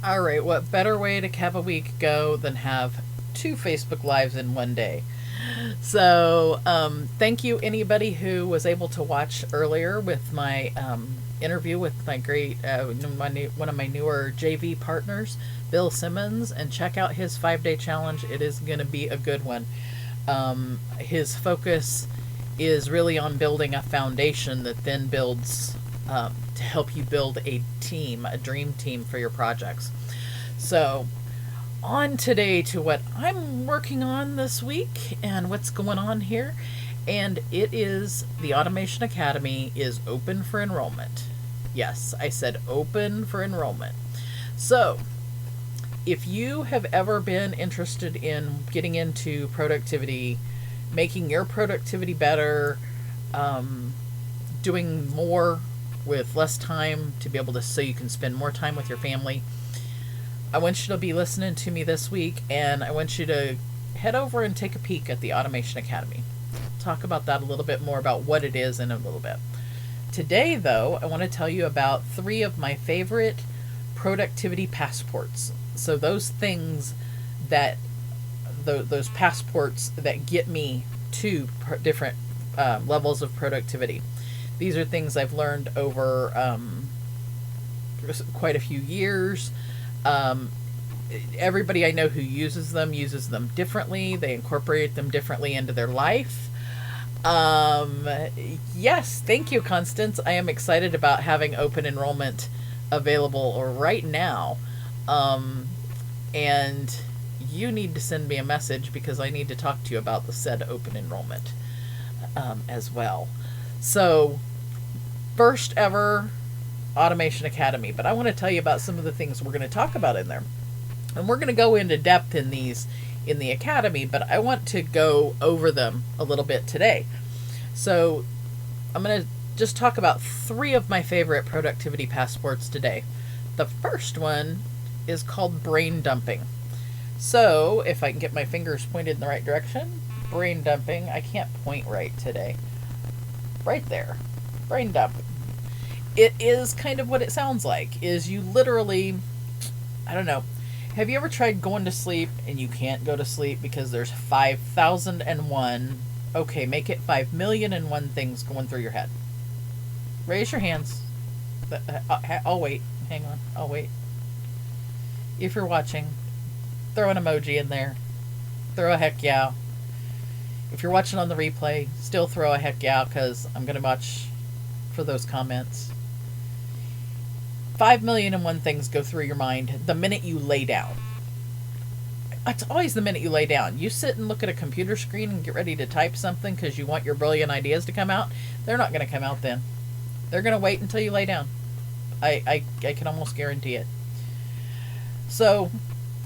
All right, what better way to have a week go than have two Facebook Lives in one day? So, thank you anybody who was able to watch earlier with my interview with my great one of my newer JV partners, Bill Simmons, and check out his 5 day challenge. It is going to be a good one. His focus is really on building a foundation that then builds to help you build a team, a dream team for your projects. So, on today to what I'm working on this week and what's going on here. And it is the Automation Academy is open for enrollment. Yes, I said open for enrollment. So, if you have ever been interested in getting into productivity, making your productivity better, doing more with less time to be able to so you can spend more time with your family, I want you to be listening to me this week, and I want you to head over and take a peek at the Automation Academy. Talk about that a little bit more about what it is in a little bit. Today, though, I want to tell you about 3 of my favorite productivity passports. So those things that those passports that get me to different levels of productivity. These are things I've learned over quite a few years. Everybody I know who uses them differently. They incorporate them differently into their life. Yes, thank you, Constance. I am excited about having open enrollment available right now. And you need to send me a message because I need to talk to you about the said open enrollment as well. So, first ever Automation Academy, but I want to tell you about some of the things we're going to talk about in there. And we're going to go into depth in these in the Academy, but I want to go over them a little bit today. So I'm going to just talk about 3 of my favorite productivity passports today. The first one is called brain dumping. So if I can get my fingers pointed in the right direction, brain dumping, I can't point right today. Right there, brain dump. It is kind of what it sounds like, is you literally, I don't know, have you ever tried going to sleep and you can't go to sleep because there's 5,001, okay, make it 5,000,001 things going through your head? Raise your hands. I'll wait. Hang on. I'll wait. If you're watching, throw an emoji in there. Throw a heck yeah. If you're watching on the replay, still throw a heck yeah, because I'm going to watch for those comments. 5,000,001 things go through your mind the minute you lay down. It's always the minute you lay down. You sit and look at a computer screen and get ready to type something because you want your brilliant ideas to come out. They're not going to come out then. They're going to wait until you lay down. I can almost guarantee it. So,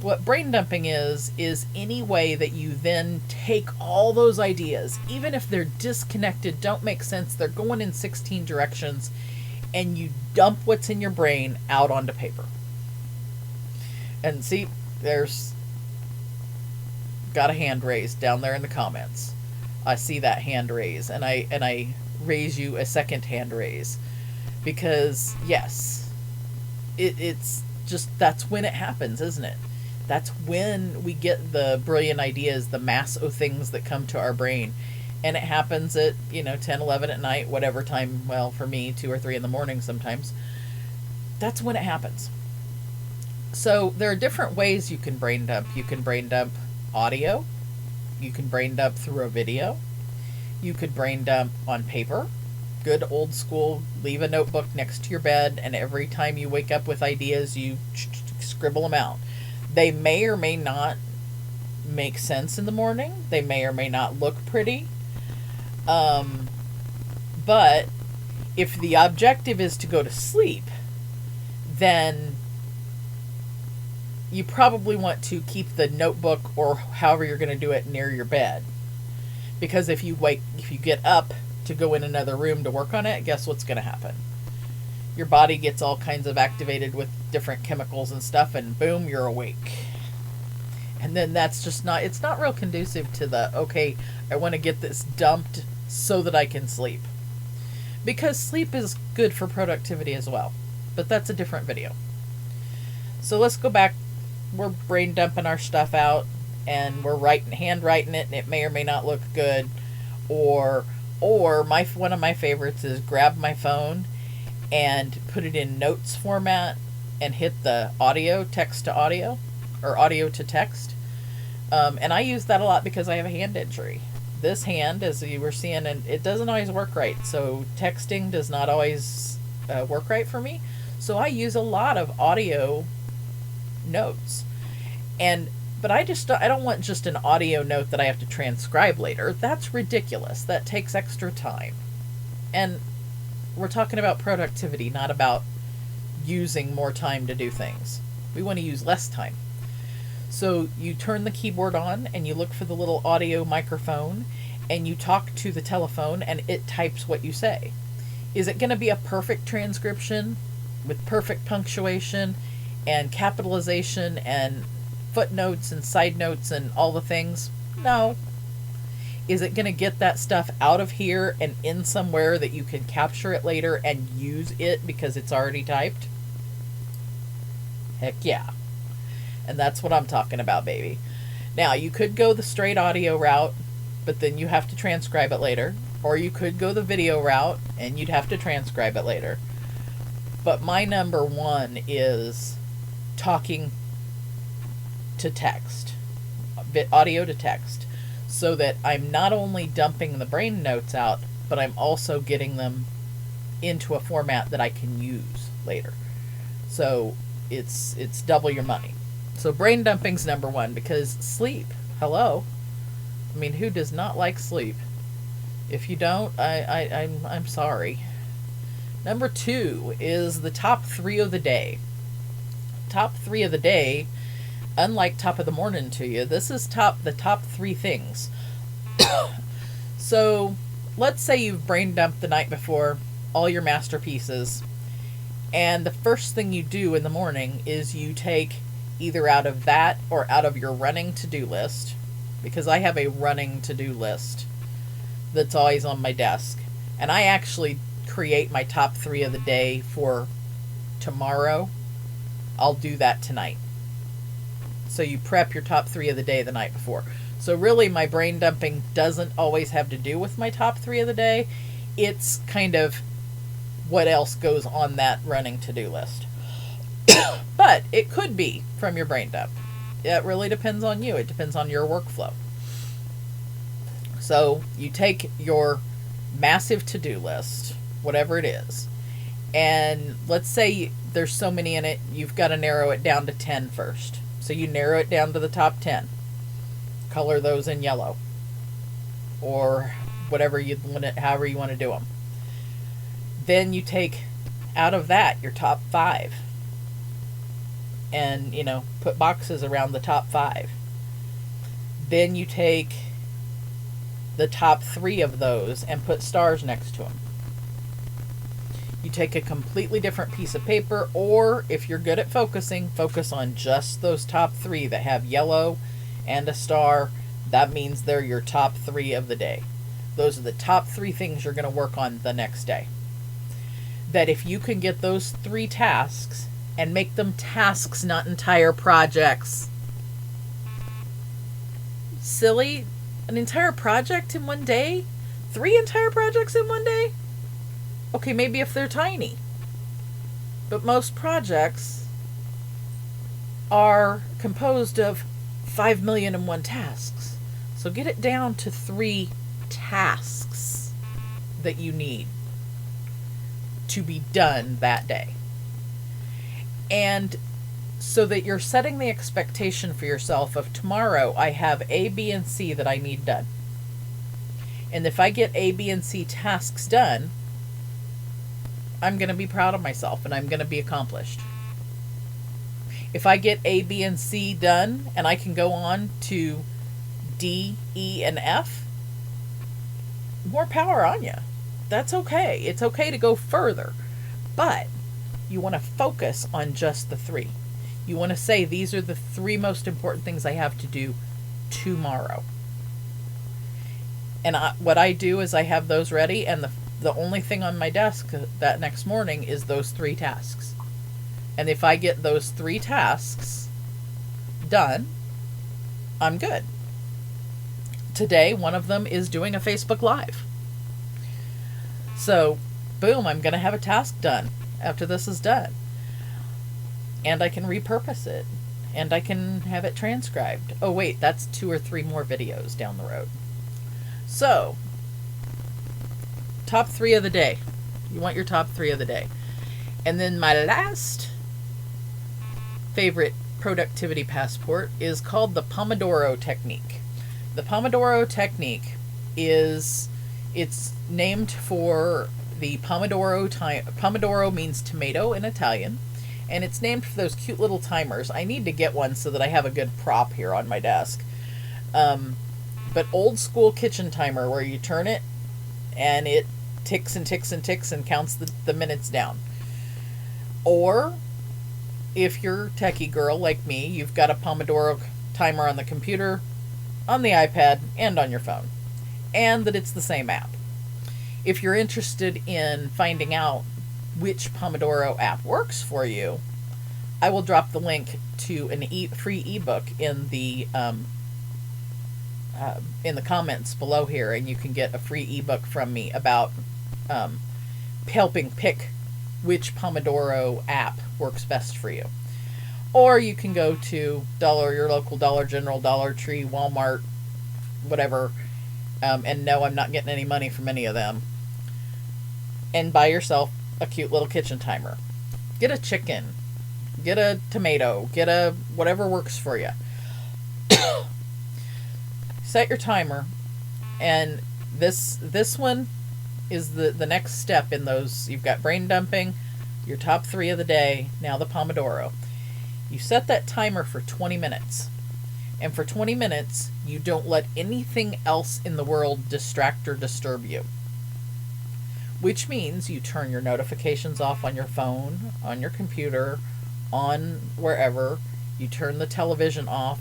what brain dumping is any way that you then take all those ideas, even if they're disconnected, don't make sense, they're going in 16 directions, and you dump what's in your brain out onto paper. And see, there's got a hand raised down there in the comments. I see that hand raise, and I raise you a second hand raise, because yes, it's just, that's when it happens, isn't it? That's when we get the brilliant ideas, the mass of things that come to our brain. And it happens at, 10, 11 at night, whatever time, well, for me, 2 or 3 in the morning sometimes. That's when it happens. So there are different ways you can brain dump. You can brain dump audio. You can brain dump through a video. You could brain dump on paper. Good old school, leave a notebook next to your bed, and every time you wake up with ideas, you scribble them out. They may or may not make sense in the morning. They may or may not look pretty. But if the objective is to go to sleep, then you probably want to keep the notebook or however you're going to do it near your bed. Because if you get up to go in another room to work on it, guess what's going to happen? Your body gets all kinds of activated with different chemicals and stuff, and boom, you're awake. And then that's just not, it's not real conducive to the, okay, I want to get this dumped so that I can sleep. Because sleep is good for productivity as well. But that's a different video. So let's go back. We're brain dumping our stuff out, and we're handwriting it, and it may or may not look good. Or one of my favorites is grab my phone and put it in notes format and hit the audio, text to audio, or audio to text. And I use that a lot because I have a hand injury. This hand, as you were seeing, and it doesn't always work right. So texting does not always work right for me. So I use a lot of audio notes. But I don't want just an audio note that I have to transcribe later. That's ridiculous. That takes extra time. And we're talking about productivity, not about using more time to do things. We want to use less time. So you turn the keyboard on and you look for the little audio microphone and you talk to the telephone and it types what you say. Is it going to be a perfect transcription with perfect punctuation and capitalization and footnotes and side notes and all the things? No. Is it going to get that stuff out of here and in somewhere that you can capture it later and use it because it's already typed? Heck yeah. And that's what I'm talking about, baby. Now, you could go the straight audio route, but then you have to transcribe it later. Or you could go the video route, and you'd have to transcribe it later. But my number one is talking to text, audio to text, so that I'm not only dumping the brain notes out, but I'm also getting them into a format that I can use later. So it's double your money. So brain dumping's number one, because sleep, hello. I mean, who does not like sleep? If you don't, I'm sorry. Number two is the top 3 of the day. Top 3 of the day, unlike top of the morning to you, this is the top 3 things. So let's say you've brain dumped the night before all your masterpieces, and the first thing you do in the morning is you take either out of that or out of your running to-do list, because I have a running to-do list that's always on my desk, and I actually create my top 3 of the day for tomorrow. I'll do that tonight. So you prep your top 3 of the day the night before. So really, my brain dumping doesn't always have to do with my top 3 of the day. It's kind of what else goes on that running to-do list. But it could be from your brain dump. It really depends on you. It depends on your workflow. So you take your massive to-do list, whatever it is, and let's say there's so many in it, you've got to narrow it down to 10 first. So you narrow it down to the top 10. Color those in yellow, or whatever you want it, however you want to do them. Then you take out of that your top 5, and put boxes around the top 5. Then you take the top 3 of those and put stars next to them. You take a completely different piece of paper, or if you're good at focusing, focus on just those top 3 that have yellow and a star. That means they're your top 3 of the day. Those are the top 3 things you're going to work on the next day. That if you can get those 3 tasks and make them tasks, not entire projects. Silly? An entire project in one day? 3 entire projects in one day? Okay, maybe if they're tiny. But most projects are composed of 5,000,001 tasks. So get it down to 3 tasks that you need to be done that day. And so that you're setting the expectation for yourself of tomorrow, I have A, B, and C that I need done. And if I get A, B, and C tasks done, I'm going to be proud of myself and I'm going to be accomplished. If I get A, B, and C done and I can go on to D, E, and F, more power on you. That's okay. It's okay to go further. But you want to focus on just the 3. You want to say, these are the 3 most important things I have to do tomorrow. And what I do is I have those ready, and the only thing on my desk that next morning is those 3 tasks. And if I get those 3 tasks done, I'm good. Today, one of them is doing a Facebook Live. So, boom, I'm going to have a task done after this is done. And I can repurpose it. And I can have it transcribed. Oh, wait, that's 2 or 3 more videos down the road. So, top 3 of the day. You want your top 3 of the day. And then my last favorite productivity passport is called the Pomodoro Technique. The Pomodoro Technique it's named for the Pomodoro time. Pomodoro means tomato in Italian, and it's named for those cute little timers. I need to get one so that I have a good prop here on my desk. But old school kitchen timer where you turn it and it ticks and ticks and ticks and counts the minutes down. Or if you're techie girl like me, you've got a Pomodoro timer on the computer, on the iPad, and on your phone. And that it's the same app. If you're interested in finding out which Pomodoro app works for you, I will drop the link to a free ebook in the comments below here, and you can get a free ebook from me about helping pick which Pomodoro app works best for you. Or you can go to your local Dollar General, Dollar Tree, Walmart, whatever, and no, I'm not getting any money from any of them, and buy yourself a cute little kitchen timer. Get a chicken, get a tomato, get a whatever works for you. Set your timer, and this one is the next step in those. You've got brain dumping, your top 3 of the day, now the Pomodoro. You set that timer for 20 minutes. And for 20 minutes, you don't let anything else in the world distract or disturb you. Which means you turn your notifications off on your phone, on your computer, on wherever. You turn the television off.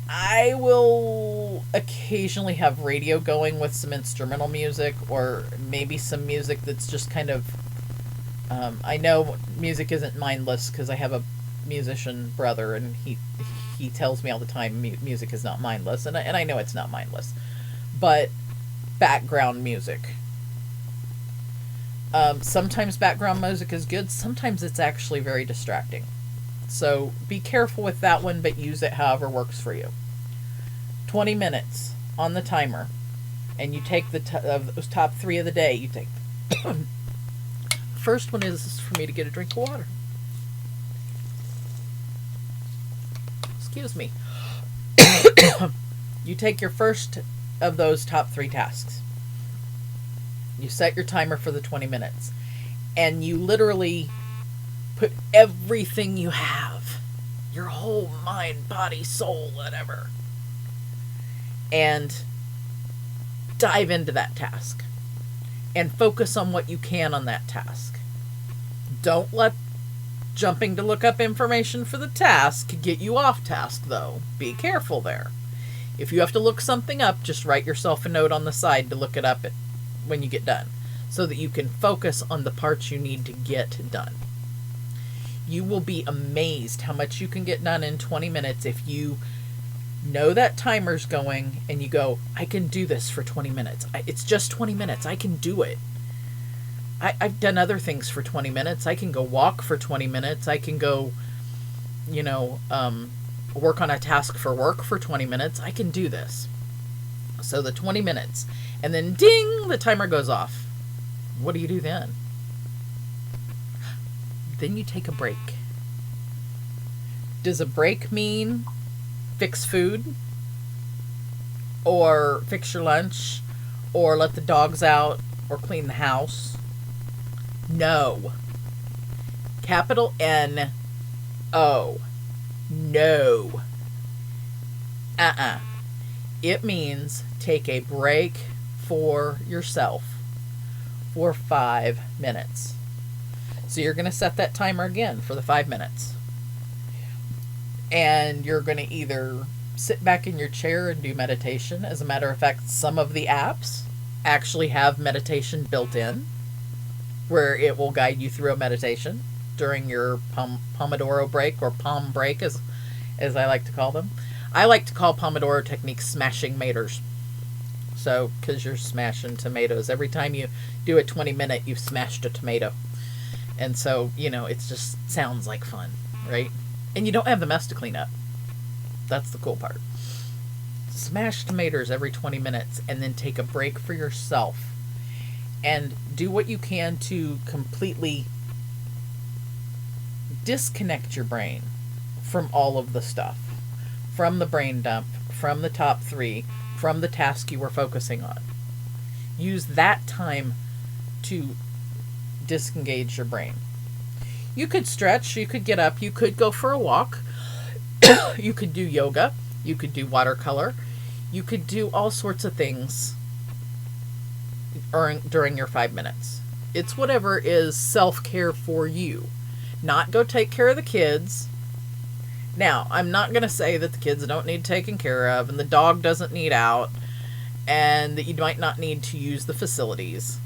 I will occasionally have radio going with some instrumental music, or maybe some music that's just kind of... I know music isn't mindless because I have a musician brother, and he tells me all the time music is not mindless, and I know it's not mindless, but background music. Sometimes background music is good, sometimes it's actually very distracting. So be careful with that one, but use it however works for you. 20 minutes on the timer, and you take those top 3 of the day. You take first one is for me to get a drink of water. Excuse me. You take your first of those top 3 tasks. You set your timer for the 20 minutes, and you literally put everything you have, your whole mind, body, soul, whatever, and dive into that task and focus on what you can on that task. Don't let jumping to look up information for the task get you off task, though. Be careful there. If you have to look something up, just write yourself a note on the side to look it up when you get done, so that you can focus on the parts you need to get done. You will be amazed how much you can get done in 20 minutes if you know that timer's going and you go, I can do this for 20 minutes. It's just 20 minutes. I can do it. I've done other things for 20 minutes. I can go walk for 20 minutes. I can go, work on a task for work for 20 minutes. I can do this. So the 20 minutes. And then ding, the timer goes off. What do you do then? Then you take a break. Does a break mean fix food? Or fix your lunch? Or let the dogs out? Or clean the house? No. Capital N-O. No. It means take a break for yourself for 5 minutes. So you're going to set that timer again for the 5 minutes. And you're going to either sit back in your chair and do meditation. As a matter of fact, some of the apps actually have meditation built in, where it will guide you through a meditation. during your Pomodoro break, or Pom break, as I like to call them. I like to call Pomodoro techniques smashing maters. So, because you're smashing tomatoes. Every time you do a 20-minute, you've smashed a tomato. And so, it just sounds like fun, right? And you don't have the mess to clean up. That's the cool part. Smash tomatoes every 20 minutes and then take a break for yourself. And do what you can to completely disconnect your brain from all of the stuff. From the brain dump, from the top 3, from the task you were focusing on. Use that time to disengage your brain. You could stretch, you could get up, you could go for a walk, you could do yoga, you could do watercolor, you could do all sorts of things during your 5 minutes. It's whatever is self-care for you. Not go take care of the kids. Now, I'm not going to say that the kids don't need taken care of, and the dog doesn't need out, and that you might not need to use the facilities.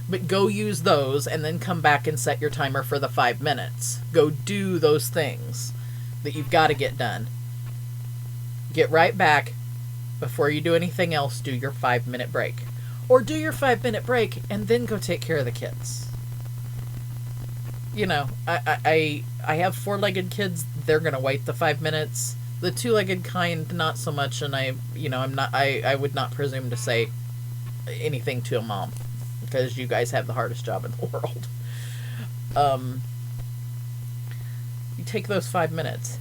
But go use those, and then come back and set your timer for the 5 minutes. Go do those things that you've got to get done. Get right back. Before you do anything else, do your 5-minute break. Or do your 5-minute break, and then go take care of the kids. I have 4-legged kids. They're going to wait the 5 minutes. The 2-legged kind, not so much. And I would not presume to say anything to a mom, because you guys have the hardest job in the world. You take those 5 minutes.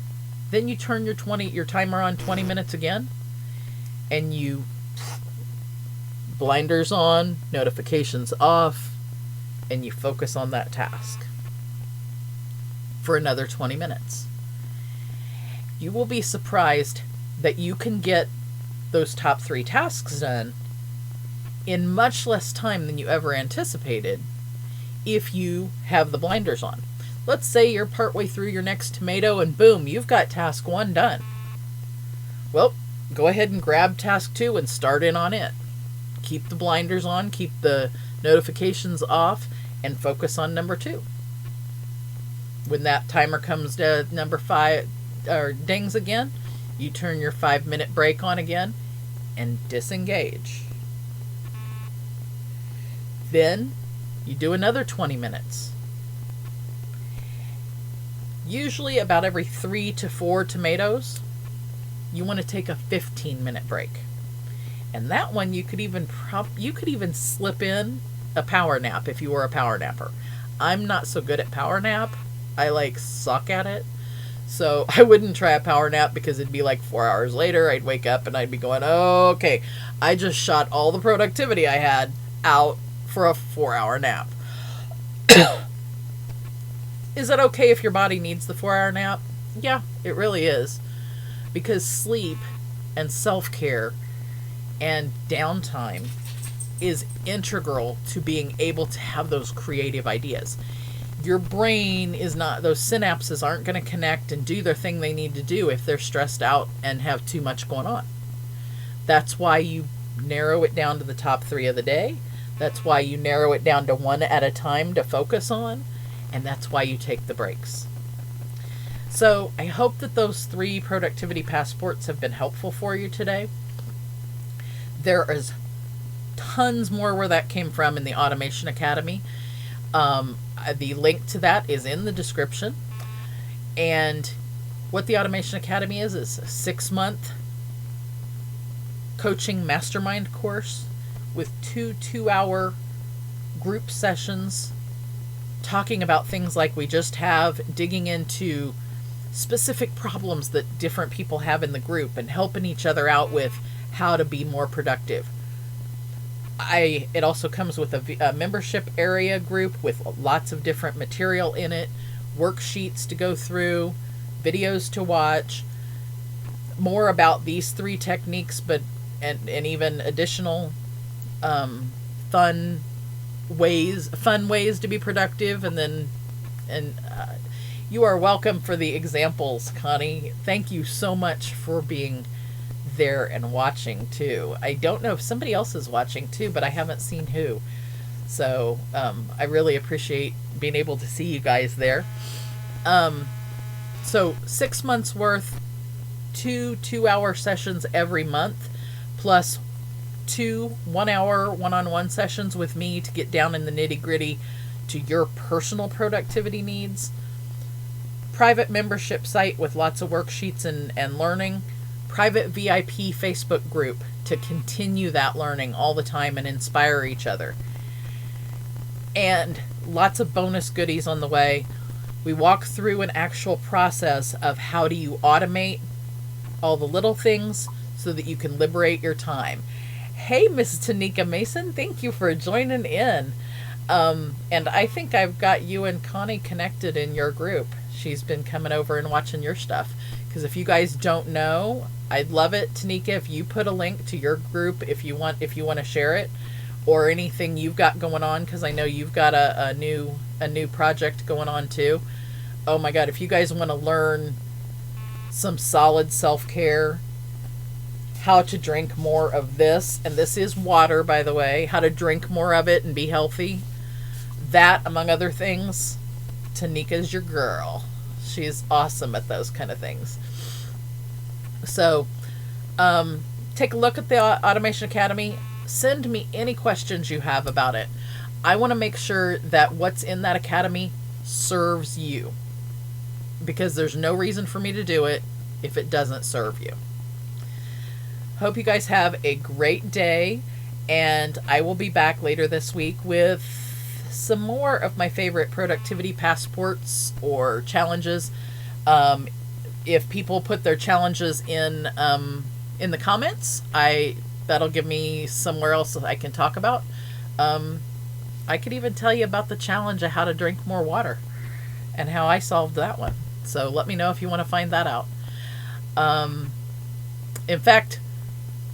Then you turn your timer on 20 minutes again. And you blinders on, notifications off, and you focus on that task for another 20 minutes. You will be surprised that you can get those top 3 tasks done in much less time than you ever anticipated if you have the blinders on. Let's say you're partway through your next tomato and boom, you've got task 1 done. Well, go ahead and grab task 2 and start in on it. Keep the blinders on, keep the notifications off, and focus on number 2. When that timer comes to number 5, or dings again, you turn your 5-minute break on again and disengage. Then you do another 20 minutes. Usually about every 3 to 4 tomatoes, you want to take a 15-minute break. And that one you could even slip in a power nap if you were a power napper. I'm not so good at power nap. I suck at it. So I wouldn't try a power nap, because it'd be 4 hours later. I'd wake up and I'd be going, okay, I just shot all the productivity I had out for a 4-hour nap. Is it okay if your body needs the 4-hour nap? Yeah, it really is. Because sleep and self-care and downtime is integral to being able to have those creative ideas. Your brain is not, those synapses aren't going to connect and do their thing they need to do if they're stressed out and have too much going on. That's why you narrow it down to the top 3 of the day. That's why you narrow it down to 1 at a time to focus on. And that's why you take the breaks. So I hope that those 3 productivity passports have been helpful for you today. There is tons more where that came from in the Automation Academy. The link to that is in the description. And what the Automation Academy is a 6-month coaching mastermind course with 2 2-hour group sessions talking about things like we just have, digging into specific problems that different people have in the group and helping each other out with how to be more productive. It also comes with a membership area group with lots of different material in it, worksheets to go through, videos to watch, more about these 3 techniques, and even additional fun ways to be productive. And you are welcome for the examples, Connie. Thank you so much for being there and watching too. I don't know if somebody else is watching too, but I haven't seen who. So I really appreciate being able to see you guys there. So 6 months worth, 2 2-hour sessions every month, plus 2 1-hour one-on-one sessions with me to get down in the nitty-gritty to your personal productivity needs. Private membership site with lots of worksheets and learning. Private VIP Facebook group to continue that learning all the time and inspire each other. And lots of bonus goodies on the way. We walk through an actual process of how do you automate all the little things so that you can liberate your time. Hey, Miss Tanika Mason, thank you for joining in. And I think I've got you and Connie connected in your group. She's been coming over and watching your stuff. Because if you guys don't know, I'd love it, Tanika, if you put a link to your group if you want to share it, or anything you've got going on, because I know you've got a new project going on too. Oh my God, if you guys want to learn some solid self-care, how to drink more of this, and this is water, by the way, how to drink more of it and be healthy, that, among other things, Tanika's your girl. She's awesome at those kind of things. So, take a look at the Automation Academy. Send me any questions you have about it. I want to make sure that what's in that academy serves you, because there's no reason for me to do it if it doesn't serve you. Hope you guys have a great day, and I will be back later this week with some more of my favorite productivity passports or challenges. If people put their challenges in the comments, that'll give me somewhere else that I can talk about. I could even tell you about the challenge of how to drink more water and how I solved that one. So let me know if you want to find that out. In fact,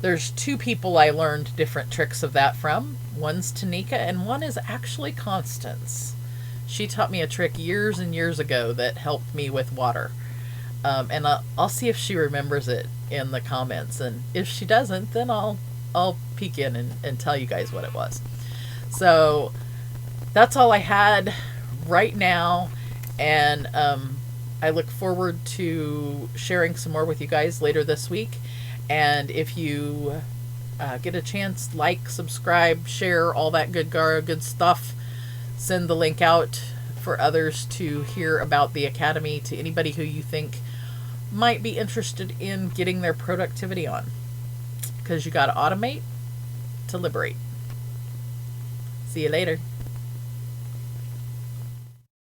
there's 2 people I learned different tricks of that from. One's Tanika and one is actually Constance. She taught me a trick years and years ago that helped me with water. And I'll see if she remembers it in the comments. And if she doesn't, then I'll peek in and tell you guys what it was. So that's all I had right now. And I look forward to sharing some more with you guys later this week. And if you get a chance, like, subscribe, share, all that good stuff. Send the link out for others to hear about the Academy to anybody who you think might be interested in getting their productivity on. Because you got to automate to liberate. See you later.